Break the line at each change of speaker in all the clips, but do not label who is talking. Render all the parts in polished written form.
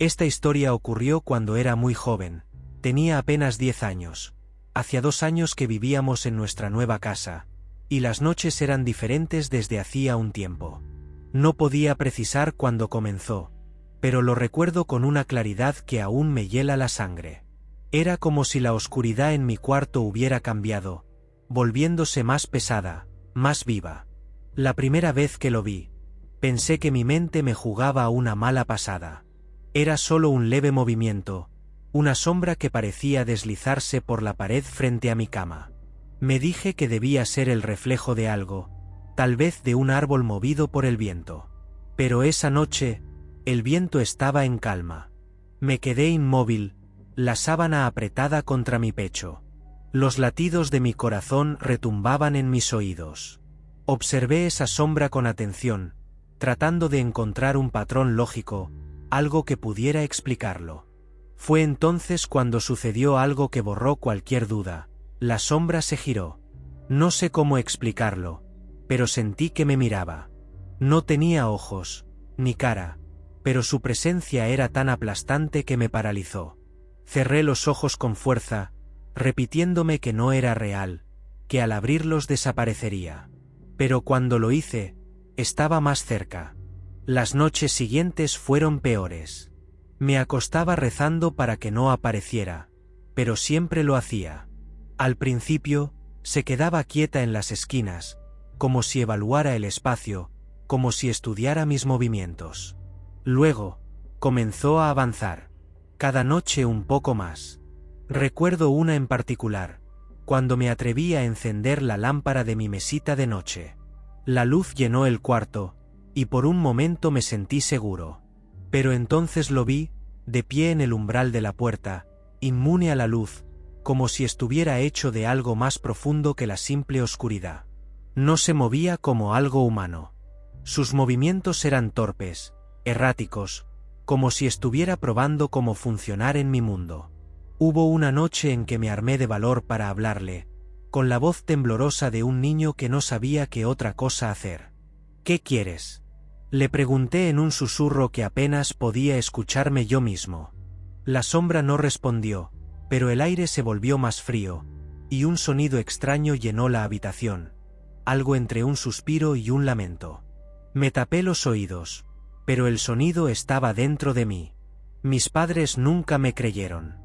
Esta historia ocurrió cuando era muy joven. Tenía apenas 10 años. Hacía 2 años que vivíamos en nuestra nueva casa, y las noches eran diferentes desde hacía un tiempo. No podía precisar cuándo comenzó, pero lo recuerdo con una claridad que aún me hiela la sangre. Era como si la oscuridad en mi cuarto hubiera cambiado, volviéndose más pesada, más viva. La primera vez que lo vi, pensé que mi mente me jugaba una mala pasada. Era solo un leve movimiento, una sombra que parecía deslizarse por la pared frente a mi cama. Me dije que debía ser el reflejo de algo, tal vez de un árbol movido por el viento. Pero esa noche, el viento estaba en calma. Me quedé inmóvil, la sábana apretada contra mi pecho. Los latidos de mi corazón retumbaban en mis oídos. Observé esa sombra con atención, tratando de encontrar un patrón lógico, algo que pudiera explicarlo. Fue entonces cuando sucedió algo que borró cualquier duda. La sombra se giró. No sé cómo explicarlo, pero sentí que me miraba. No tenía ojos, ni cara, pero su presencia era tan aplastante que me paralizó. Cerré los ojos con fuerza, repitiéndome que no era real, que al abrirlos desaparecería. Pero cuando lo hice, estaba más cerca. Las noches siguientes fueron peores. Me acostaba rezando para que no apareciera, pero siempre lo hacía. Al principio, se quedaba quieta en las esquinas, como si evaluara el espacio, como si estudiara mis movimientos. Luego, comenzó a avanzar. Cada noche un poco más. Recuerdo una en particular, cuando me atreví a encender la lámpara de mi mesita de noche. La luz llenó el cuarto, y por un momento me sentí seguro. Pero entonces lo vi, de pie en el umbral de la puerta, inmune a la luz, como si estuviera hecho de algo más profundo que la simple oscuridad. No se movía como algo humano. Sus movimientos eran torpes, erráticos, como si estuviera probando cómo funcionar en mi mundo. Hubo una noche en que me armé de valor para hablarle, con la voz temblorosa de un niño que no sabía qué otra cosa hacer. «¿Qué quieres?», le pregunté en un susurro que apenas podía escucharme yo mismo. La sombra no respondió, pero el aire se volvió más frío, y un sonido extraño llenó la habitación, algo entre un suspiro y un lamento. Me tapé los oídos, pero el sonido estaba dentro de mí. Mis padres nunca me creyeron.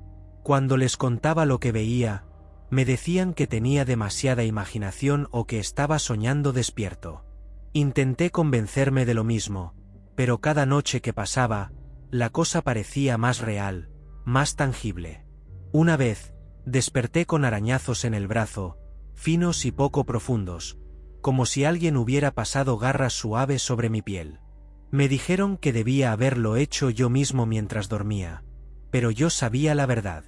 Cuando les contaba lo que veía, me decían que tenía demasiada imaginación o que estaba soñando despierto. Intenté convencerme de lo mismo, pero cada noche que pasaba, la cosa parecía más real, más tangible. Una vez, desperté con arañazos en el brazo, finos y poco profundos, como si alguien hubiera pasado garras suaves sobre mi piel. Me dijeron que debía haberlo hecho yo mismo mientras dormía, pero yo sabía la verdad.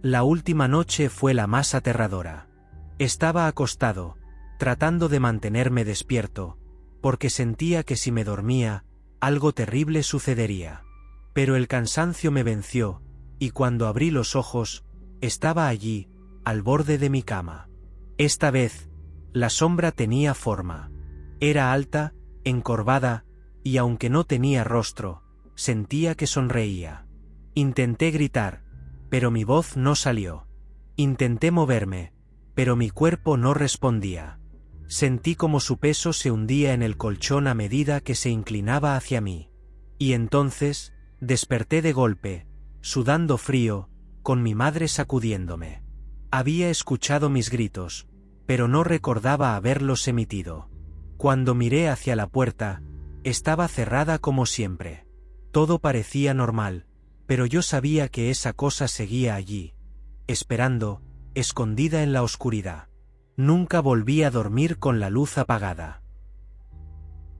La última noche fue la más aterradora. Estaba acostado, tratando de mantenerme despierto, porque sentía que si me dormía, algo terrible sucedería. Pero el cansancio me venció, y cuando abrí los ojos, estaba allí, al borde de mi cama. Esta vez, la sombra tenía forma. Era alta, encorvada, y aunque no tenía rostro, sentía que sonreía. Intenté gritar, pero mi voz no salió. Intenté moverme, pero mi cuerpo no respondía. Sentí como su peso se hundía en el colchón a medida que se inclinaba hacia mí. Y entonces, desperté de golpe, sudando frío, con mi madre sacudiéndome. Había escuchado mis gritos, pero no recordaba haberlos emitido. Cuando miré hacia la puerta, estaba cerrada como siempre. Todo parecía normal, pero yo sabía que esa cosa seguía allí, esperando, escondida en la oscuridad. Nunca volví a dormir con la luz apagada.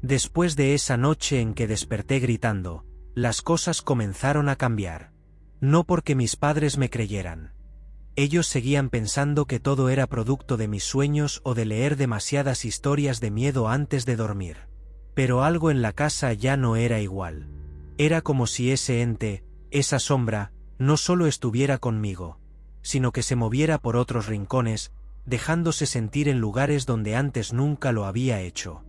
Después de esa noche en que desperté gritando, las cosas comenzaron a cambiar. No porque mis padres me creyeran. Ellos seguían pensando que todo era producto de mis sueños o de leer demasiadas historias de miedo antes de dormir. Pero algo en la casa ya no era igual. Era como si ese ente, esa sombra, no solo estuviera conmigo, sino que se moviera por otros rincones, dejándose sentir en lugares donde antes nunca lo había hecho.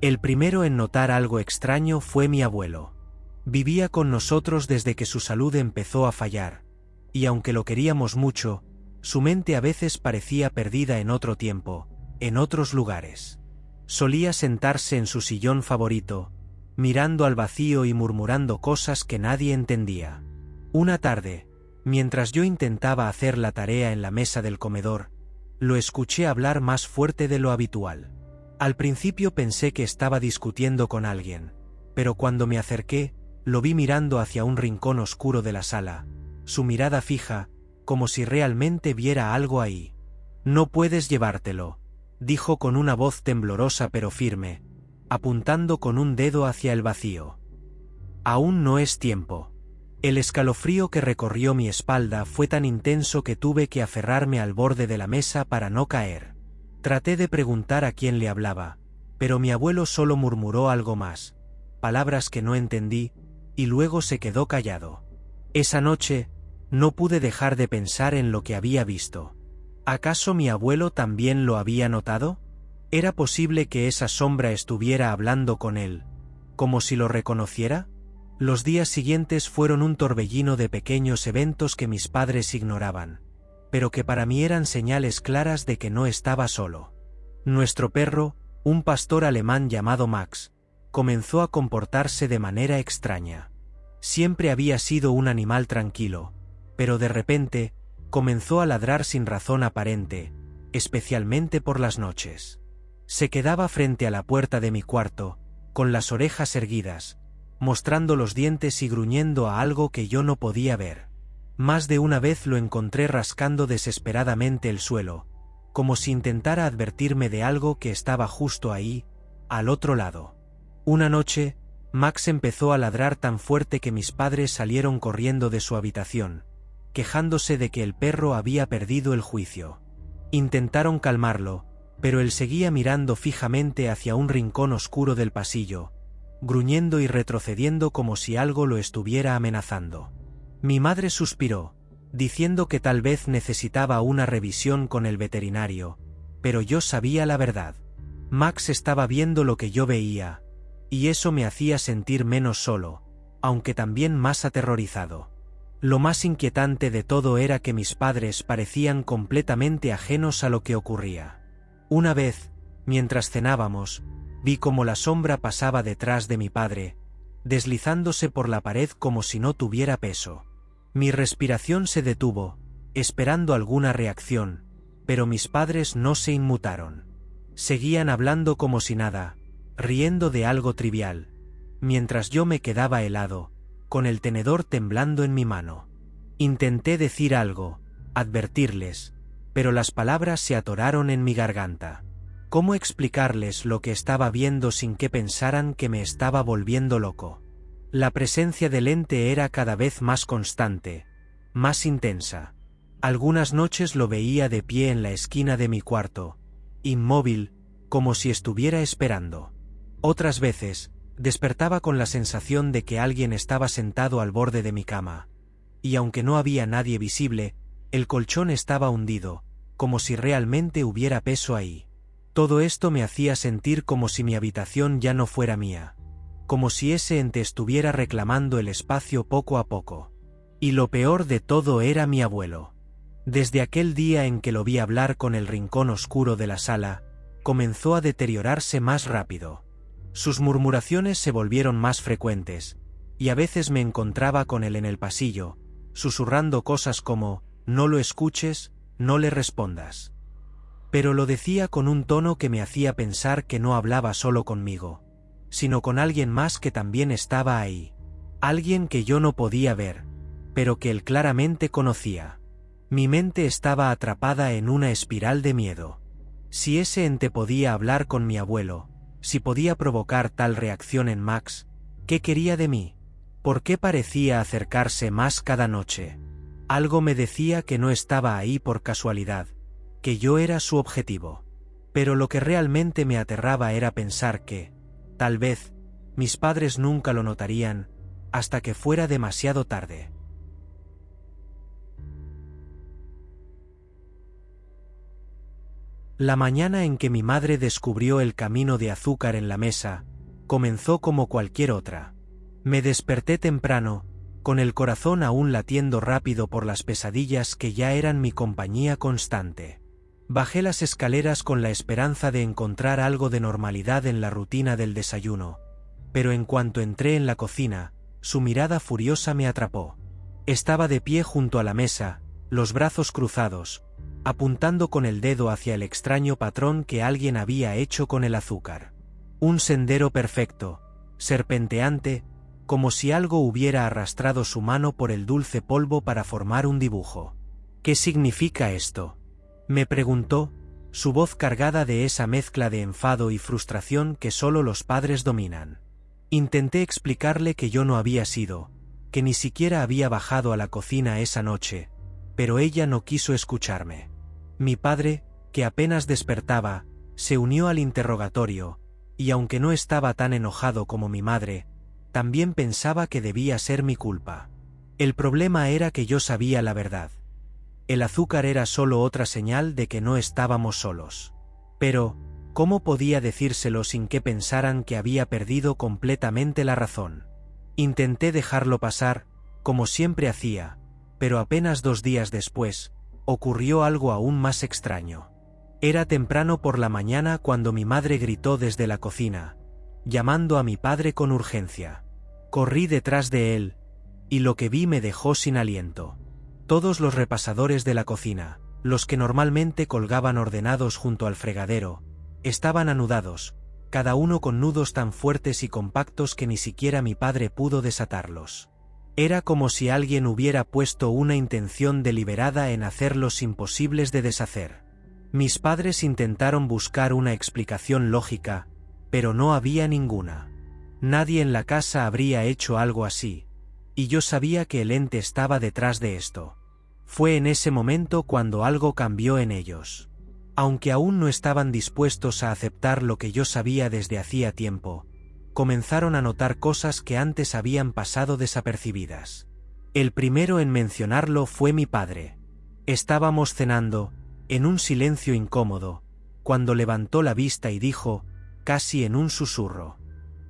El primero en notar algo extraño fue mi abuelo. Vivía con nosotros desde que su salud empezó a fallar, y aunque lo queríamos mucho, su mente a veces parecía perdida en otro tiempo, en otros lugares. Solía sentarse en su sillón favorito, mirando al vacío y murmurando cosas que nadie entendía. Una tarde, mientras yo intentaba hacer la tarea en la mesa del comedor, lo escuché hablar más fuerte de lo habitual. Al principio pensé que estaba discutiendo con alguien, pero cuando me acerqué, lo vi mirando hacia un rincón oscuro de la sala, su mirada fija, como si realmente viera algo ahí. «No puedes llevártelo», dijo con una voz temblorosa pero firme, apuntando con un dedo hacia el vacío. «Aún no es tiempo». El escalofrío que recorrió mi espalda fue tan intenso que tuve que aferrarme al borde de la mesa para no caer. Traté de preguntar a quién le hablaba, pero mi abuelo solo murmuró algo más, palabras que no entendí, y luego se quedó callado. Esa noche, no pude dejar de pensar en lo que había visto. ¿Acaso mi abuelo también lo había notado? ¿Era posible que esa sombra estuviera hablando con él, como si lo reconociera? Los días siguientes fueron un torbellino de pequeños eventos que mis padres ignoraban, pero que para mí eran señales claras de que no estaba solo. Nuestro perro, un pastor alemán llamado Max, comenzó a comportarse de manera extraña. Siempre había sido un animal tranquilo, pero de repente, comenzó a ladrar sin razón aparente, especialmente por las noches. Se quedaba frente a la puerta de mi cuarto, con las orejas erguidas, mostrando los dientes y gruñendo a algo que yo no podía ver. Más de una vez lo encontré rascando desesperadamente el suelo, como si intentara advertirme de algo que estaba justo ahí, al otro lado. Una noche, Max empezó a ladrar tan fuerte que mis padres salieron corriendo de su habitación, quejándose de que el perro había perdido el juicio. Intentaron calmarlo, pero él seguía mirando fijamente hacia un rincón oscuro del pasillo, gruñendo y retrocediendo como si algo lo estuviera amenazando. Mi madre suspiró, diciendo que tal vez necesitaba una revisión con el veterinario, pero yo sabía la verdad. Max estaba viendo lo que yo veía, y eso me hacía sentir menos solo, aunque también más aterrorizado. Lo más inquietante de todo era que mis padres parecían completamente ajenos a lo que ocurría. Una vez, mientras cenábamos, vi cómo la sombra pasaba detrás de mi padre, deslizándose por la pared como si no tuviera peso. Mi respiración se detuvo, esperando alguna reacción, pero mis padres no se inmutaron. Seguían hablando como si nada, riendo de algo trivial, mientras yo me quedaba helado, con el tenedor temblando en mi mano. Intenté decir algo, advertirles, pero las palabras se atoraron en mi garganta. ¿Cómo explicarles lo que estaba viendo sin que pensaran que me estaba volviendo loco? La presencia del ente era cada vez más constante, más intensa. Algunas noches lo veía de pie en la esquina de mi cuarto, inmóvil, como si estuviera esperando. Otras veces, despertaba con la sensación de que alguien estaba sentado al borde de mi cama, y aunque no había nadie visible, el colchón estaba hundido, como si realmente hubiera peso ahí. Todo esto me hacía sentir como si mi habitación ya no fuera mía, como si ese ente estuviera reclamando el espacio poco a poco. Y lo peor de todo era mi abuelo. Desde aquel día en que lo vi hablar con el rincón oscuro de la sala, comenzó a deteriorarse más rápido. Sus murmuraciones se volvieron más frecuentes, y a veces me encontraba con él en el pasillo, susurrando cosas como, «No lo escuches, no le respondas». Pero lo decía con un tono que me hacía pensar que no hablaba solo conmigo, sino con alguien más que también estaba ahí. Alguien que yo no podía ver, pero que él claramente conocía. Mi mente estaba atrapada en una espiral de miedo. Si ese ente podía hablar con mi abuelo, si podía provocar tal reacción en Max, ¿qué quería de mí? ¿Por qué parecía acercarse más cada noche? Algo me decía que no estaba ahí por casualidad, que yo era su objetivo. Pero lo que realmente me aterraba era pensar que, tal vez, mis padres nunca lo notarían, hasta que fuera demasiado tarde. La mañana en que mi madre descubrió el camino de azúcar en la mesa, comenzó como cualquier otra. Me desperté temprano, con el corazón aún latiendo rápido por las pesadillas que ya eran mi compañía constante. Bajé las escaleras con la esperanza de encontrar algo de normalidad en la rutina del desayuno, pero en cuanto entré en la cocina, su mirada furiosa me atrapó. Estaba de pie junto a la mesa, los brazos cruzados, apuntando con el dedo hacia el extraño patrón que alguien había hecho con el azúcar. Un sendero perfecto, serpenteante, como si algo hubiera arrastrado su mano por el dulce polvo para formar un dibujo. ¿Qué significa esto?, me preguntó, su voz cargada de esa mezcla de enfado y frustración que solo los padres dominan. Intenté explicarle que yo no había sido, que ni siquiera había bajado a la cocina esa noche, pero ella no quiso escucharme. Mi padre, que apenas despertaba, se unió al interrogatorio, y aunque no estaba tan enojado como mi madre, también pensaba que debía ser mi culpa. El problema era que yo sabía la verdad. El azúcar era solo otra señal de que no estábamos solos. Pero, ¿cómo podía decírselo sin que pensaran que había perdido completamente la razón? Intenté dejarlo pasar, como siempre hacía, pero apenas 2 días después, ocurrió algo aún más extraño. Era temprano por la mañana cuando mi madre gritó desde la cocina, llamando a mi padre con urgencia. Corrí detrás de él, y lo que vi me dejó sin aliento. Todos los repasadores de la cocina, los que normalmente colgaban ordenados junto al fregadero, estaban anudados, cada uno con nudos tan fuertes y compactos que ni siquiera mi padre pudo desatarlos. Era como si alguien hubiera puesto una intención deliberada en hacerlos imposibles de deshacer. Mis padres intentaron buscar una explicación lógica, pero no había ninguna. Nadie en la casa habría hecho algo así, y yo sabía que el ente estaba detrás de esto. Fue en ese momento cuando algo cambió en ellos. Aunque aún no estaban dispuestos a aceptar lo que yo sabía desde hacía tiempo, comenzaron a notar cosas que antes habían pasado desapercibidas. El primero en mencionarlo fue mi padre. Estábamos cenando, en un silencio incómodo, cuando levantó la vista y dijo, casi en un susurro: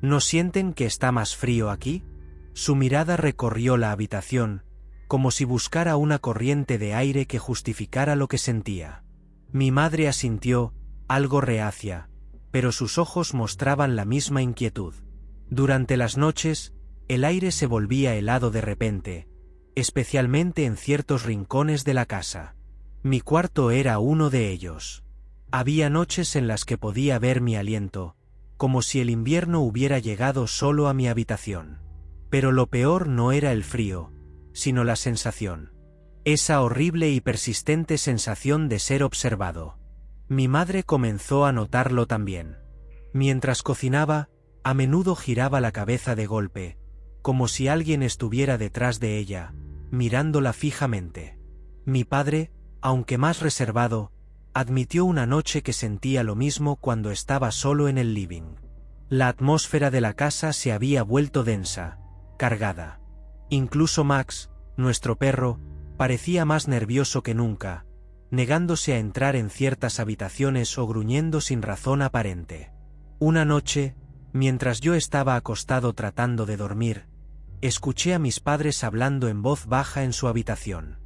¿No sienten que está más frío aquí? Su mirada recorrió la habitación, como si buscara una corriente de aire que justificara lo que sentía. Mi madre asintió, algo reacia, pero sus ojos mostraban la misma inquietud. Durante las noches, el aire se volvía helado de repente, especialmente en ciertos rincones de la casa. Mi cuarto era uno de ellos. Había noches en las que podía ver mi aliento, como si el invierno hubiera llegado solo a mi habitación. Pero lo peor no era el frío, sino la sensación. Esa horrible y persistente sensación de ser observado. Mi madre comenzó a notarlo también. Mientras cocinaba, a menudo giraba la cabeza de golpe, como si alguien estuviera detrás de ella, mirándola fijamente. Mi padre, aunque más reservado, admitió una noche que sentía lo mismo cuando estaba solo en el living. La atmósfera de la casa se había vuelto densa, cargada. Incluso Max, nuestro perro, parecía más nervioso que nunca, negándose a entrar en ciertas habitaciones o gruñendo sin razón aparente. Una noche, mientras yo estaba acostado tratando de dormir, escuché a mis padres hablando en voz baja en su habitación.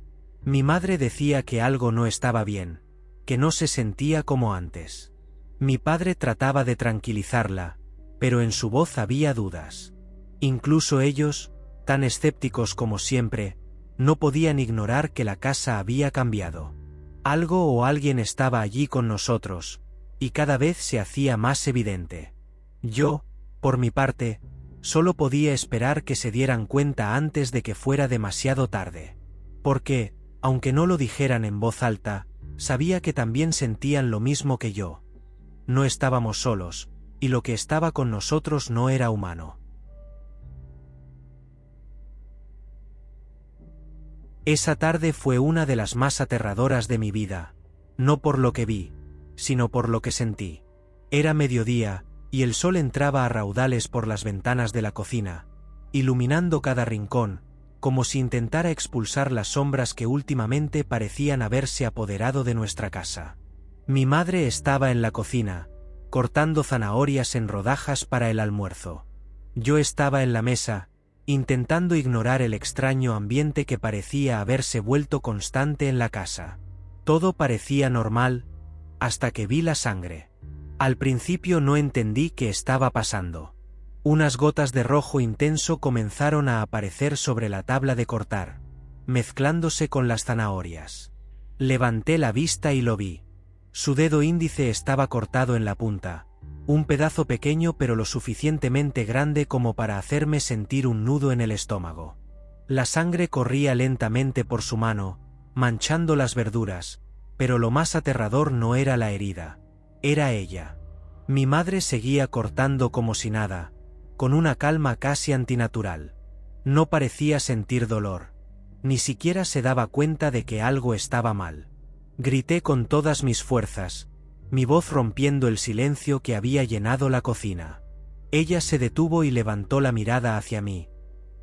Mi madre decía que algo no estaba bien, que no se sentía como antes. Mi padre trataba de tranquilizarla, pero en su voz había dudas. Incluso ellos, tan escépticos como siempre, no podían ignorar que la casa había cambiado. Algo o alguien estaba allí con nosotros, y cada vez se hacía más evidente. Yo, por mi parte, solo podía esperar que se dieran cuenta antes de que fuera demasiado tarde. Porque, aunque no lo dijeran en voz alta, sabía que también sentían lo mismo que yo. No estábamos solos, y lo que estaba con nosotros no era humano. Esa tarde fue una de las más aterradoras de mi vida, no por lo que vi, sino por lo que sentí. Era mediodía, y el sol entraba a raudales por las ventanas de la cocina, iluminando cada rincón, como si intentara expulsar las sombras que últimamente parecían haberse apoderado de nuestra casa. Mi madre estaba en la cocina, cortando zanahorias en rodajas para el almuerzo. Yo estaba en la mesa, intentando ignorar el extraño ambiente que parecía haberse vuelto constante en la casa. Todo parecía normal, hasta que vi la sangre. Al principio no entendí qué estaba pasando. Unas gotas de rojo intenso comenzaron a aparecer sobre la tabla de cortar, mezclándose con las zanahorias. Levanté la vista y lo vi. Su dedo índice estaba cortado en la punta, un pedazo pequeño pero lo suficientemente grande como para hacerme sentir un nudo en el estómago. La sangre corría lentamente por su mano, manchando las verduras, pero lo más aterrador no era la herida, era ella. Mi madre seguía cortando como si nada, con una calma casi antinatural. No parecía sentir dolor. Ni siquiera se daba cuenta de que algo estaba mal. Grité con todas mis fuerzas, mi voz rompiendo el silencio que había llenado la cocina. Ella se detuvo y levantó la mirada hacia mí,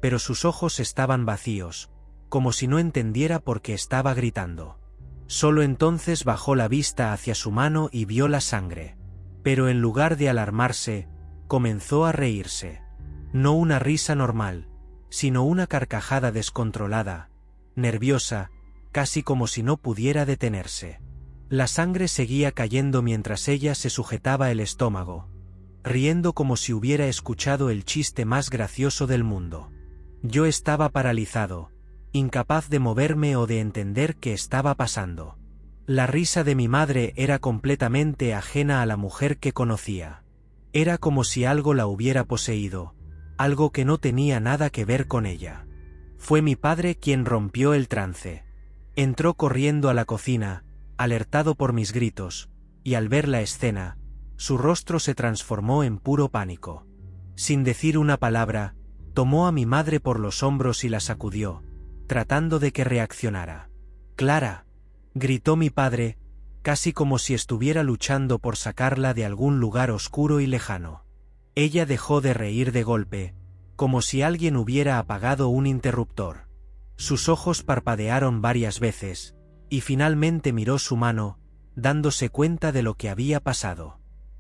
pero sus ojos estaban vacíos, como si no entendiera por qué estaba gritando. Solo entonces bajó la vista hacia su mano y vio la sangre. Pero en lugar de alarmarse, comenzó a reírse. No una risa normal, sino una carcajada descontrolada, nerviosa, casi como si no pudiera detenerse. La sangre seguía cayendo mientras ella se sujetaba el estómago, riendo como si hubiera escuchado el chiste más gracioso del mundo. Yo estaba paralizado, incapaz de moverme o de entender qué estaba pasando. La risa de mi madre era completamente ajena a la mujer que conocía. Era como si algo la hubiera poseído, algo que no tenía nada que ver con ella. Fue mi padre quien rompió el trance. Entró corriendo a la cocina, alertado por mis gritos, y al ver la escena, su rostro se transformó en puro pánico. Sin decir una palabra, tomó a mi madre por los hombros y la sacudió, tratando de que reaccionara. «Clara», gritó mi padre, casi como si estuviera luchando por sacarla de algún lugar oscuro y lejano. Ella dejó de reír de golpe, como si alguien hubiera apagado un interruptor. Sus ojos parpadearon varias veces, y finalmente miró su mano, dándose cuenta de lo que había pasado.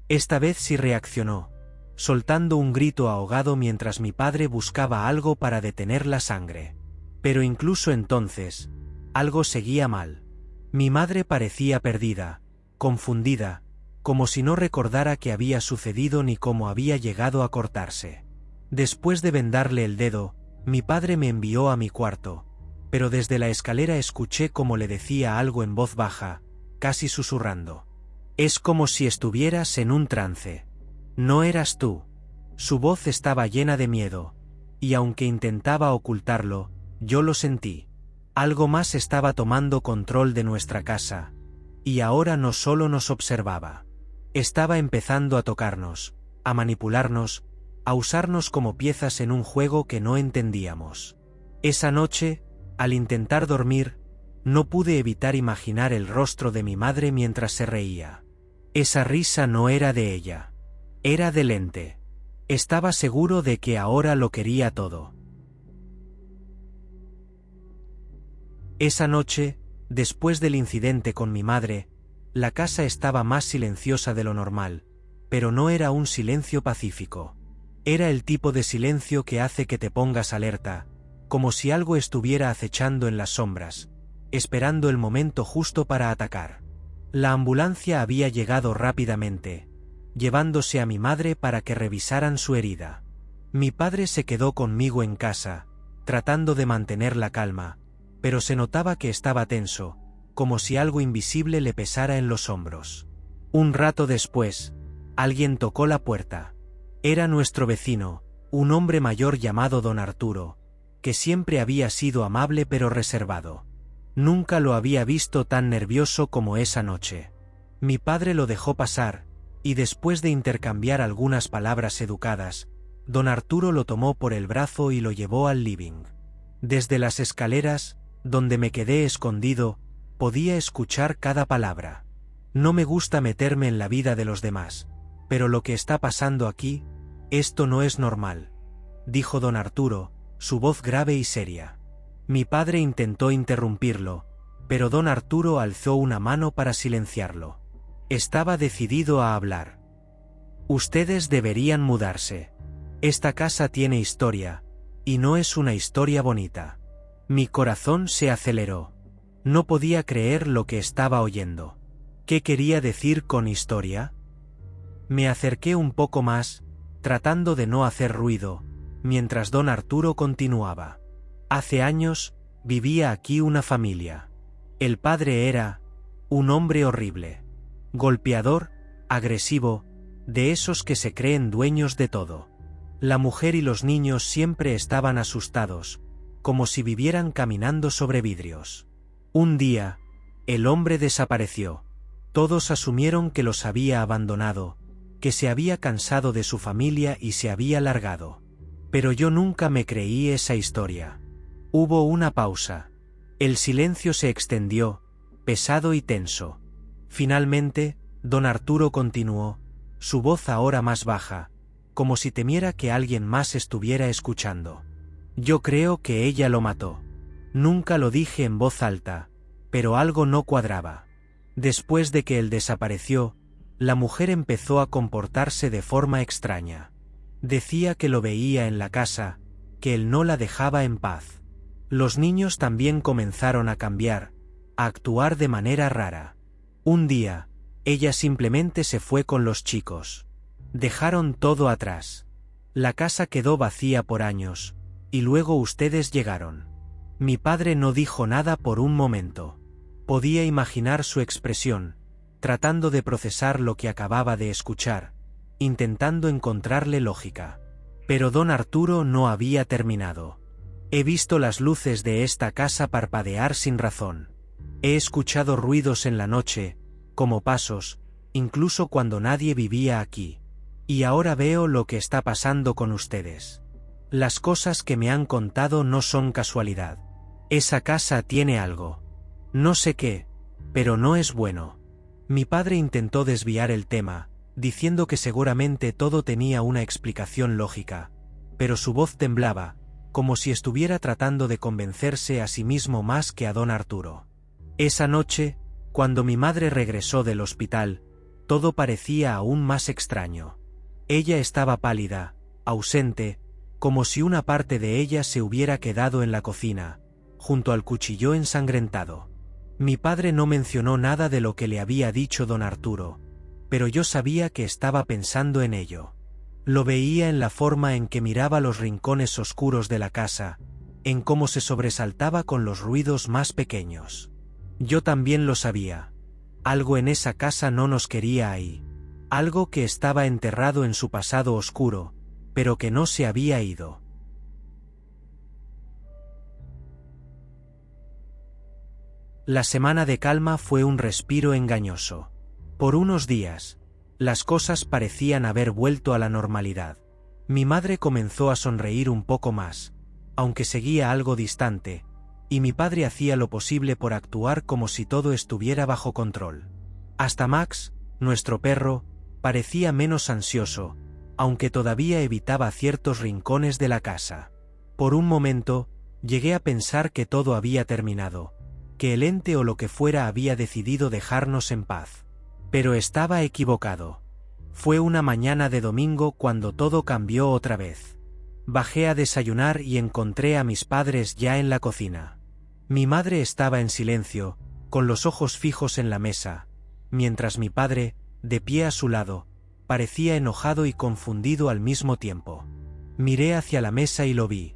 Esta vez sí reaccionó, soltando un grito ahogado mientras mi padre buscaba algo para detener la sangre. Pero incluso entonces, algo seguía mal. Mi madre parecía perdida, confundida, como si no recordara qué había sucedido ni cómo había llegado a cortarse. Después de vendarle el dedo, mi padre me envió a mi cuarto, pero desde la escalera escuché cómo le decía algo en voz baja, casi susurrando. «Es como si estuvieras en un trance. No eras tú». Su voz estaba llena de miedo, y aunque intentaba ocultarlo, yo lo sentí. Algo más estaba tomando control de nuestra casa, y ahora no solo nos observaba. Estaba empezando a tocarnos, a manipularnos, a usarnos como piezas en un juego que no entendíamos. Esa noche, al intentar dormir, no pude evitar imaginar el rostro de mi madre mientras se reía. Esa risa no era de ella. Era del ente. Estaba seguro de que ahora lo quería todo. Esa noche, después del incidente con mi madre, la casa estaba más silenciosa de lo normal, pero no era un silencio pacífico. Era el tipo de silencio que hace que te pongas alerta, como si algo estuviera acechando en las sombras, esperando el momento justo para atacar. La ambulancia había llegado rápidamente, llevándose a mi madre para que revisaran su herida. Mi padre se quedó conmigo en casa, tratando de mantener la calma, pero se notaba que estaba tenso, como si algo invisible le pesara en los hombros. Un rato después, alguien tocó la puerta. Era nuestro vecino, un hombre mayor llamado don Arturo, que siempre había sido amable pero reservado. Nunca lo había visto tan nervioso como esa noche. Mi padre lo dejó pasar, y después de intercambiar algunas palabras educadas, don Arturo lo tomó por el brazo y lo llevó al living. Desde las escaleras, donde me quedé escondido, podía escuchar cada palabra. No me gusta meterme en la vida de los demás, pero lo que está pasando aquí, esto no es normal, dijo don Arturo, su voz grave y seria. Mi padre intentó interrumpirlo, pero don Arturo alzó una mano para silenciarlo. Estaba decidido a hablar. Ustedes deberían mudarse. Esta casa tiene historia, Y no es una historia bonita. Mi corazón se aceleró. No podía creer lo que estaba oyendo. ¿Qué quería decir con historia? Me acerqué un poco más, tratando de no hacer ruido, mientras don Arturo continuaba. Hace años, vivía aquí una familia. El padre era un hombre horrible. Golpeador, agresivo, de esos que se creen dueños de todo. La mujer y los niños siempre estaban asustados, como si vivieran caminando sobre vidrios. Un día, el hombre desapareció. Todos asumieron que los había abandonado, que se había cansado de su familia y se había largado. Pero yo nunca me creí esa historia. Hubo una pausa. El silencio se extendió, pesado y tenso. Finalmente, don Arturo continuó, su voz ahora más baja, como si temiera que alguien más estuviera escuchando. Yo creo que ella lo mató. Nunca lo dije en voz alta, pero algo no cuadraba. Después de que él desapareció, la mujer empezó a comportarse de forma extraña. Decía que lo veía en la casa, que él no la dejaba en paz. Los niños también comenzaron a cambiar, a actuar de manera rara. Un día, ella simplemente se fue con los chicos. Dejaron todo atrás. La casa quedó vacía por años, y luego ustedes llegaron. Mi padre no dijo nada por un momento. Podía imaginar su expresión, tratando de procesar lo que acababa de escuchar, intentando encontrarle lógica. Pero don Arturo no había terminado. He visto las luces de esta casa parpadear sin razón. He escuchado ruidos en la noche, como pasos, incluso cuando nadie vivía aquí. Y ahora veo lo que está pasando con ustedes. Las cosas que me han contado no son casualidad. Esa casa tiene algo. No sé qué, pero no es bueno. Mi padre intentó desviar el tema, diciendo que seguramente todo tenía una explicación lógica, pero su voz temblaba, como si estuviera tratando de convencerse a sí mismo más que a don Arturo. Esa noche, cuando mi madre regresó del hospital, todo parecía aún más extraño. Ella estaba pálida, ausente, como si una parte de ella se hubiera quedado en la cocina, junto al cuchillo ensangrentado. Mi padre no mencionó nada de lo que le había dicho don Arturo, pero yo sabía que estaba pensando en ello. Lo veía en la forma en que miraba los rincones oscuros de la casa, en cómo se sobresaltaba con los ruidos más pequeños. Yo también lo sabía. Algo en esa casa no nos quería ahí. Algo que estaba enterrado en su pasado oscuro, pero que no se había ido. La semana de calma fue un respiro engañoso. Por unos días, las cosas parecían haber vuelto a la normalidad. Mi madre comenzó a sonreír un poco más, aunque seguía algo distante, y mi padre hacía lo posible por actuar como si todo estuviera bajo control. Hasta Max, nuestro perro, parecía menos ansioso, aunque todavía evitaba ciertos rincones de la casa. Por un momento, llegué a pensar que todo había terminado, que el ente o lo que fuera había decidido dejarnos en paz. Pero estaba equivocado. Fue una mañana de domingo cuando todo cambió otra vez. Bajé a desayunar y encontré a mis padres ya en la cocina. Mi madre estaba en silencio, con los ojos fijos en la mesa, mientras mi padre, de pie a su lado, parecía enojado y confundido al mismo tiempo. Miré hacia la mesa y lo vi.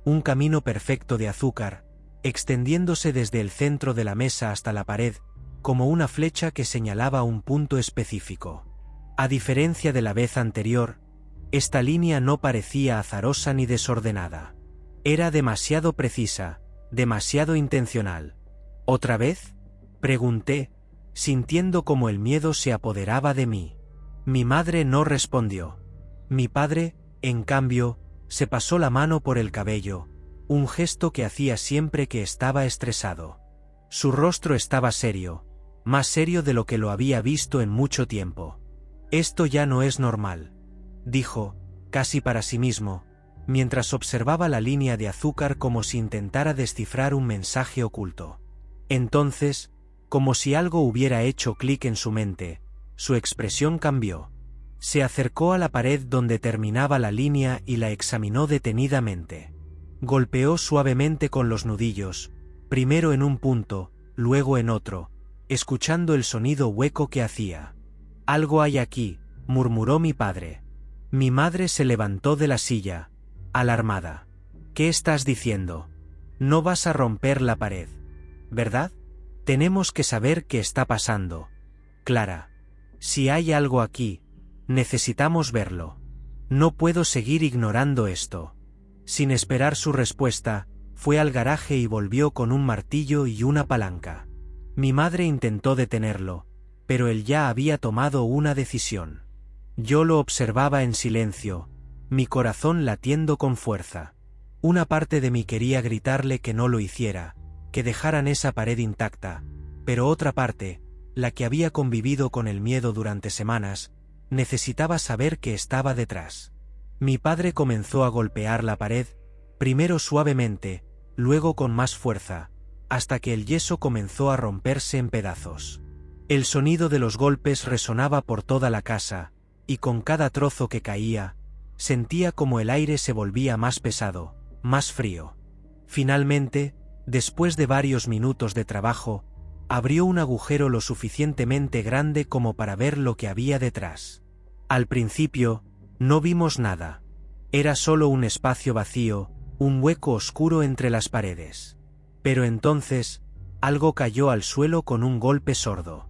Un camino perfecto de azúcar, extendiéndose desde el centro de la mesa hasta la pared, como una flecha que señalaba un punto específico. A diferencia de la vez anterior, esta línea no parecía azarosa ni desordenada. Era demasiado precisa, demasiado intencional. ¿Otra vez?, pregunté, sintiendo como el miedo se apoderaba de mí. Mi madre no respondió. Mi padre, en cambio, se pasó la mano por el cabello, un gesto que hacía siempre que estaba estresado. Su rostro estaba serio, más serio de lo que lo había visto en mucho tiempo. Esto ya no es normal, dijo, casi para sí mismo, mientras observaba la línea de azúcar como si intentara descifrar un mensaje oculto. Entonces, como si algo hubiera hecho clic en su mente, su expresión cambió. Se acercó a la pared donde terminaba la línea y la examinó detenidamente. Golpeó suavemente con los nudillos, primero en un punto, luego en otro, escuchando el sonido hueco que hacía. «Algo hay aquí», murmuró mi padre. Mi madre se levantó de la silla, alarmada. «¿Qué estás diciendo? No vas a romper la pared, ¿verdad? Tenemos que saber qué está pasando. Clara, si hay algo aquí, necesitamos verlo. No puedo seguir ignorando esto». Sin esperar su respuesta, fue al garaje y volvió con un martillo y una palanca. Mi madre intentó detenerlo, pero él ya había tomado una decisión. Yo lo observaba en silencio, mi corazón latiendo con fuerza. Una parte de mí quería gritarle que no lo hiciera, que dejaran esa pared intacta, pero otra parte, la que había convivido con el miedo durante semanas, necesitaba saber qué estaba detrás. Mi padre comenzó a golpear la pared, primero suavemente, luego con más fuerza, hasta que el yeso comenzó a romperse en pedazos. El sonido de los golpes resonaba por toda la casa, y con cada trozo que caía, sentía como el aire se volvía más pesado, más frío. Finalmente, después de varios minutos de trabajo, abrió un agujero lo suficientemente grande como para ver lo que había detrás. Al principio, no vimos nada. Era solo un espacio vacío, un hueco oscuro entre las paredes. Pero entonces, algo cayó al suelo con un golpe sordo.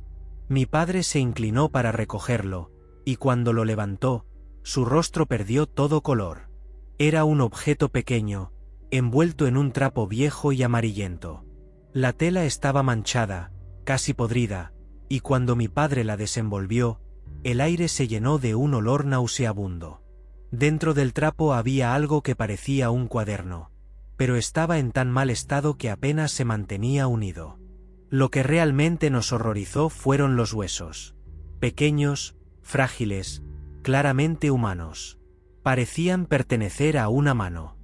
Mi padre se inclinó para recogerlo, y cuando lo levantó, su rostro perdió todo color. Era un objeto pequeño, envuelto en un trapo viejo y amarillento. La tela estaba manchada, casi podrida, y cuando mi padre la desenvolvió, el aire se llenó de un olor nauseabundo. Dentro del trapo había algo que parecía un cuaderno, pero estaba en tan mal estado que apenas se mantenía unido. Lo que realmente nos horrorizó fueron los huesos. Pequeños, frágiles, claramente humanos. Parecían pertenecer a una mano.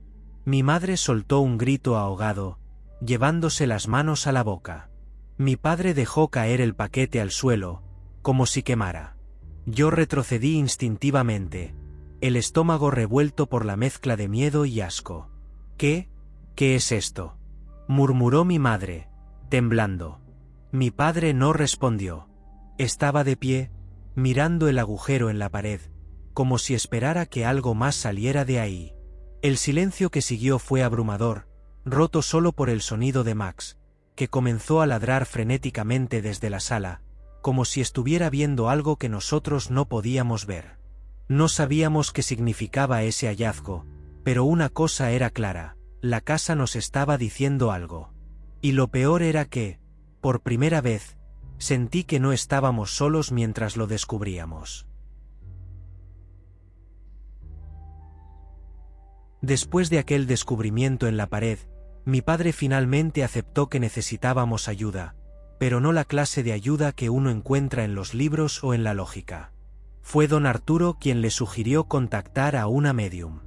Mi madre soltó un grito ahogado, llevándose las manos a la boca. Mi padre dejó caer el paquete al suelo, como si quemara. Yo retrocedí instintivamente, el estómago revuelto por la mezcla de miedo y asco. ¿Qué es esto?, murmuró mi madre, temblando. Mi padre no respondió. Estaba de pie, mirando el agujero en la pared, como si esperara que algo más saliera de ahí. El silencio que siguió fue abrumador, roto solo por el sonido de Max, que comenzó a ladrar frenéticamente desde la sala, como si estuviera viendo algo que nosotros no podíamos ver. No sabíamos qué significaba ese hallazgo, pero una cosa era clara: la casa nos estaba diciendo algo. Y lo peor era que, por primera vez, sentí que no estábamos solos mientras lo descubríamos. Después de aquel descubrimiento en la pared, mi padre finalmente aceptó que necesitábamos ayuda, pero no la clase de ayuda que uno encuentra en los libros o en la lógica. Fue don Arturo quien le sugirió contactar a una medium.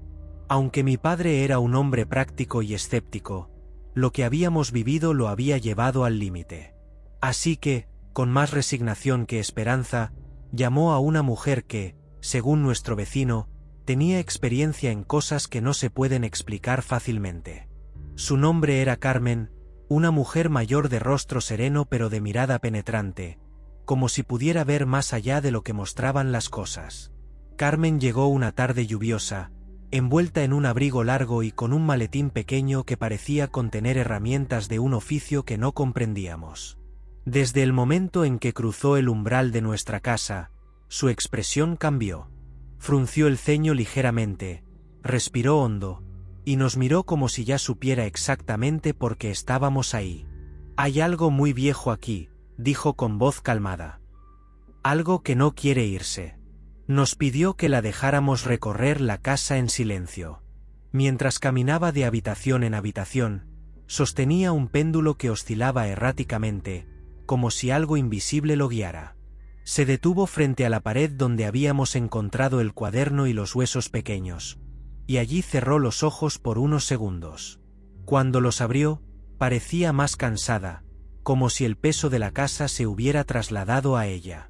Aunque mi padre era un hombre práctico y escéptico, lo que habíamos vivido lo había llevado al límite. Así que, con más resignación que esperanza, llamó a una mujer que, según nuestro vecino, tenía experiencia en cosas que no se pueden explicar fácilmente. Su nombre era Carmen, una mujer mayor de rostro sereno pero de mirada penetrante, como si pudiera ver más allá de lo que mostraban las cosas. Carmen llegó una tarde lluviosa, envuelta en un abrigo largo y con un maletín pequeño que parecía contener herramientas de un oficio que no comprendíamos. Desde el momento en que cruzó el umbral de nuestra casa, su expresión cambió. Frunció el ceño ligeramente, respiró hondo, y nos miró como si ya supiera exactamente por qué estábamos ahí. «Hay algo muy viejo aquí», dijo con voz calmada. «Algo que no quiere irse». Nos pidió que la dejáramos recorrer la casa en silencio. Mientras caminaba de habitación en habitación, sostenía un péndulo que oscilaba erráticamente, como si algo invisible lo guiara. Se detuvo frente a la pared donde habíamos encontrado el cuaderno y los huesos pequeños, y allí cerró los ojos por unos segundos. Cuando los abrió, parecía más cansada, como si el peso de la casa se hubiera trasladado a ella.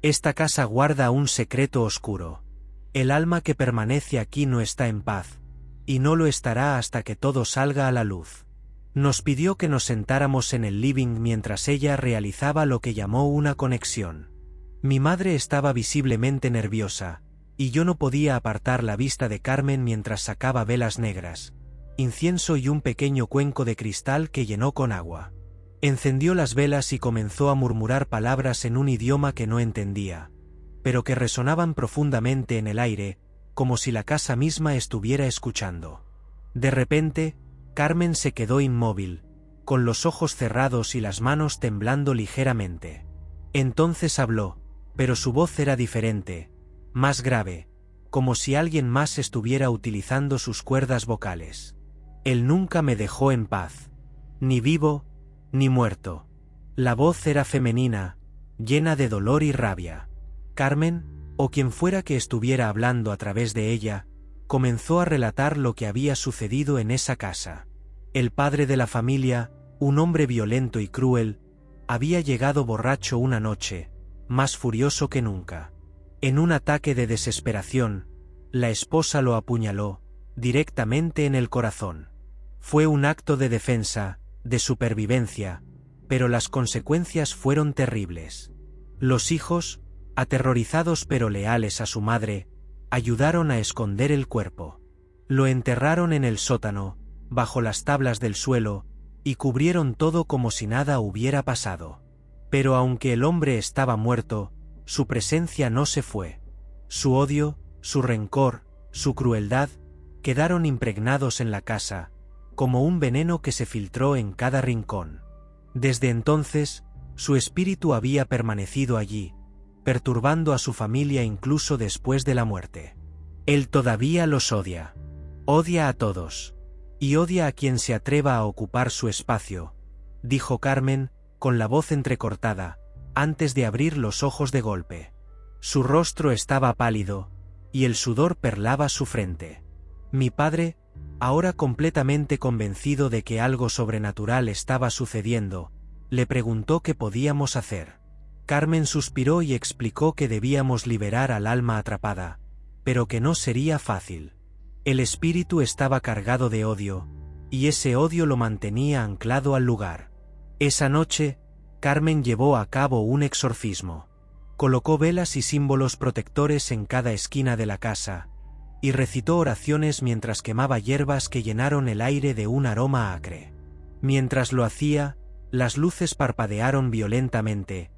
«Esta casa guarda un secreto oscuro. El alma que permanece aquí no está en paz, y no lo estará hasta que todo salga a la luz. Nos pidió que nos sentáramos en el living mientras ella realizaba lo que llamó una conexión. Mi madre estaba visiblemente nerviosa, y yo no podía apartar la vista de Carmen mientras sacaba velas negras, incienso y un pequeño cuenco de cristal que llenó con agua. Encendió las velas y comenzó a murmurar palabras en un idioma que no entendía, pero que resonaban profundamente en el aire, como si la casa misma estuviera escuchando. De repente, Carmen se quedó inmóvil, con los ojos cerrados y las manos temblando ligeramente. Entonces habló, pero su voz era diferente, más grave, como si alguien más estuviera utilizando sus cuerdas vocales. Él nunca me dejó en paz, ni vivo, ni muerto. La voz era femenina, llena de dolor y rabia. Carmen, o quien fuera que estuviera hablando a través de ella, comenzó a relatar lo que había sucedido en esa casa. El padre de la familia, un hombre violento y cruel, había llegado borracho una noche, más furioso que nunca. En un ataque de desesperación, la esposa lo apuñaló, directamente en el corazón. Fue un acto de defensa, de supervivencia, pero las consecuencias fueron terribles. Los hijos, aterrorizados pero leales a su madre, ayudaron a esconder el cuerpo. Lo enterraron en el sótano, bajo las tablas del suelo, y cubrieron todo como si nada hubiera pasado. Pero aunque el hombre estaba muerto, su presencia no se fue. Su odio, su rencor, su crueldad, quedaron impregnados en la casa, como un veneno que se filtró en cada rincón. Desde entonces, su espíritu había permanecido allí, perturbando a su familia incluso después de la muerte. Él todavía los odia. Odia a todos. Y odia a quien se atreva a ocupar su espacio, dijo Carmen, con la voz entrecortada, antes de abrir los ojos de golpe. Su rostro estaba pálido, y el sudor perlaba su frente. Mi padre, ahora completamente convencido de que algo sobrenatural estaba sucediendo, le preguntó qué podíamos hacer. Carmen suspiró y explicó que debíamos liberar al alma atrapada, pero que no sería fácil. El espíritu estaba cargado de odio, y ese odio lo mantenía anclado al lugar. Esa noche, Carmen llevó a cabo un exorcismo. Colocó velas y símbolos protectores en cada esquina de la casa, y recitó oraciones mientras quemaba hierbas que llenaron el aire de un aroma acre. Mientras lo hacía, las luces parpadearon violentamente,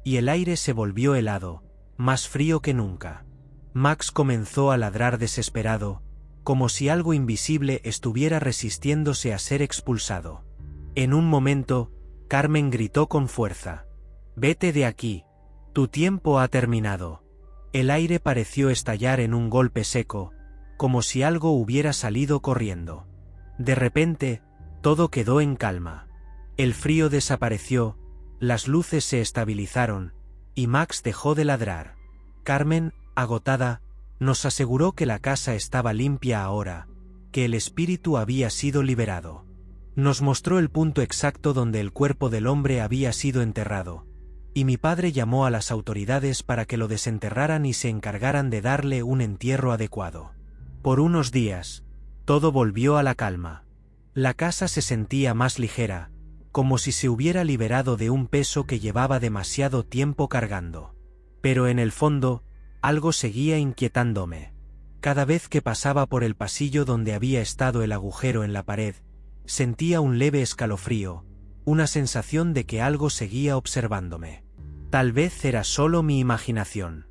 y el aire se volvió helado, más frío que nunca. Max comenzó a ladrar desesperado, como si algo invisible estuviera resistiéndose a ser expulsado. En un momento, Carmen gritó con fuerza: «Vete de aquí, tu tiempo ha terminado». El aire pareció estallar en un golpe seco, como si algo hubiera salido corriendo. De repente, todo quedó en calma. El frío desapareció, las luces se estabilizaron, y Max dejó de ladrar. Carmen, agotada, nos aseguró que la casa estaba limpia ahora, que el espíritu había sido liberado. Nos mostró el punto exacto donde el cuerpo del hombre había sido enterrado, y mi padre llamó a las autoridades para que lo desenterraran y se encargaran de darle un entierro adecuado. Por unos días, todo volvió a la calma. La casa se sentía más ligera, como si se hubiera liberado de un peso que llevaba demasiado tiempo cargando. Pero en el fondo, algo seguía inquietándome. Cada vez que pasaba por el pasillo donde había estado el agujero en la pared, sentía un leve escalofrío, una sensación de que algo seguía observándome. Tal vez era solo mi imaginación.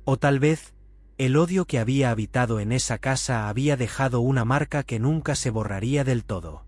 O tal vez, el odio que había habitado en esa casa había dejado una marca que nunca se borraría del todo.